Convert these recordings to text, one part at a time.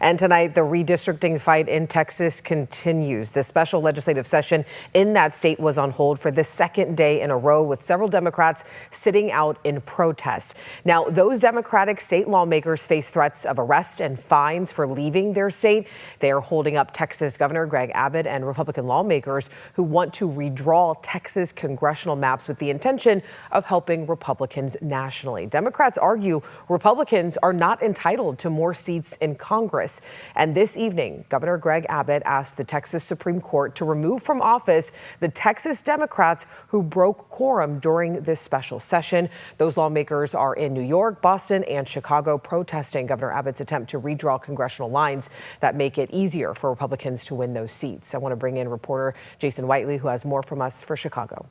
And tonight, the redistricting fight in Texas continues. The special legislative session in that state was on hold for the second day in a row, with several Democrats sitting out in protest. Now, those Democratic state lawmakers face threats of arrest and fines for leaving their state. They are holding up Texas Governor Greg Abbott and Republican lawmakers who want to redraw Texas congressional maps with the intention of helping Republicans nationally. Democrats argue Republicans are not entitled to more seats in Congress. And this evening, Governor Greg Abbott asked the Texas Supreme Court to remove from office the Texas Democrats who broke quorum during this special session. Those lawmakers are in New York, Boston, and Chicago protesting Governor Abbott's attempt to redraw congressional lines that make it easier for Republicans to win those seats. I want to bring in reporter Jason Whiteley, who has more from us for Chicago.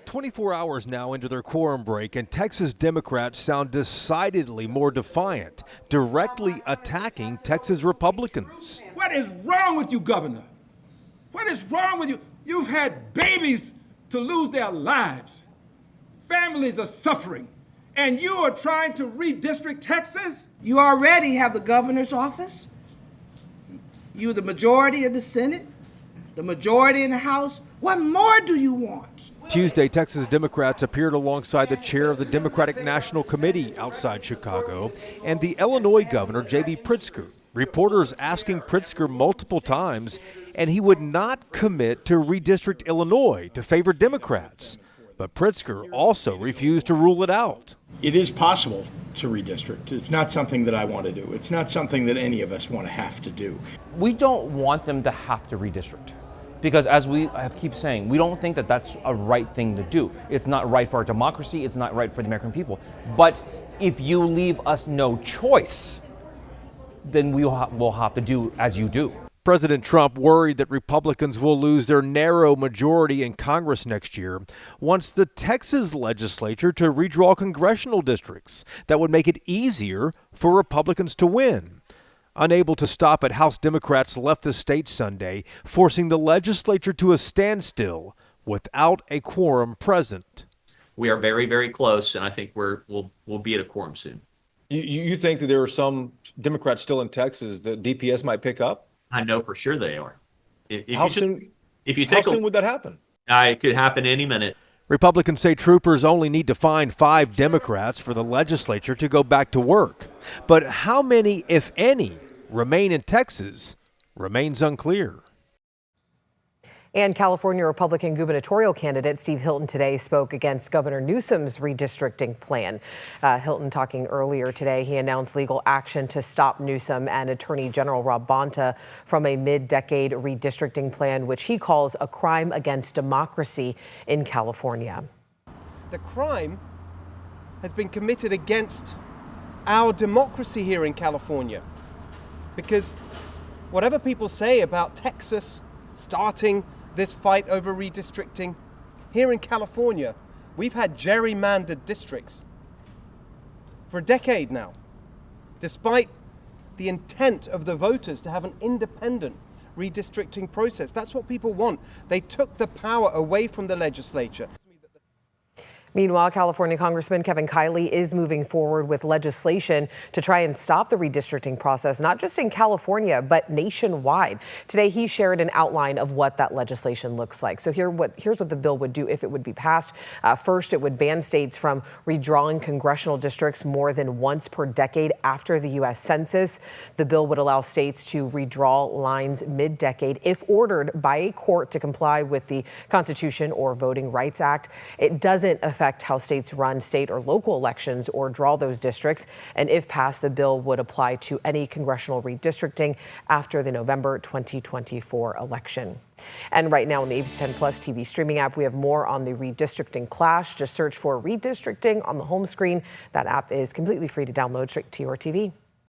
24 hours now into their quorum break, and Texas Democrats sound decidedly more defiant, directly attacking Texas Republicans. What is wrong with you, Governor? What is wrong with you? You've had babies to lose their lives. Families are suffering, and you are trying to redistrict Texas? You already have the governor's office. You're the majority in the Senate, the majority in the House. What more do you want? Tuesday, Texas Democrats appeared alongside the chair of the Democratic National Committee outside Chicago and the Illinois governor, J.B. Pritzker. Reporters asking Pritzker multiple times, and he would not commit to redistrict Illinois to favor Democrats. But Pritzker also refused to rule it out. It is possible to redistrict. It's not something that I want to do. It's not something that any of us want to have to do. We don't want them to have to redistrict. Because as I keep saying, we don't think that that's a right thing to do. It's not right for our democracy. It's not right for the American people. But if you leave us no choice, then we'll have to do as you do. President Trump, worried that Republicans will lose their narrow majority in Congress next year, wants the Texas legislature to redraw congressional districts that would make it easier for Republicans to win. Unable to stop it, House Democrats left the state Sunday, forcing the legislature to a standstill without a quorum present. We are very, very close, and I think we'll be at a quorum soon. You think that there are some Democrats still in Texas that DPS might pick up? I know for sure they are. How soon would that happen? It could happen any minute. Republicans say troopers only need to find 5 Democrats for the legislature to go back to work. But how many, if any, remain in Texas remains unclear. And California Republican gubernatorial candidate Steve Hilton today spoke against Governor Newsom's redistricting plan. Hilton talking earlier today, he announced legal action to stop Newsom and Attorney General Rob Bonta from a mid-decade redistricting plan, which he calls a crime against democracy in California. The crime has been committed against our democracy here in California, because whatever people say about Texas starting this fight over redistricting, here in California, we've had gerrymandered districts for a decade now, despite the intent of the voters to have an independent redistricting process. That's what people want. They took the power away from the legislature. Meanwhile, California Congressman Kevin Kiley is moving forward with legislation to try and stop the redistricting process, not just in California, but nationwide. Today, he shared an outline of what that legislation looks like. So here's what the bill would do if it would be passed. First, it would ban states from redrawing congressional districts more than once per decade after the U.S. Census. The bill would allow states to redraw lines mid-decade if ordered by a court to comply with the Constitution or Voting Rights Act. It doesn't affect how states run state or local elections or draw those districts. And if passed, the bill would apply to any congressional redistricting after the November 2024 election. And right now on the ABC 10 Plus TV streaming app, we have more on the redistricting clash. Just search for redistricting on the home screen. That app is completely free to download straight to your TV.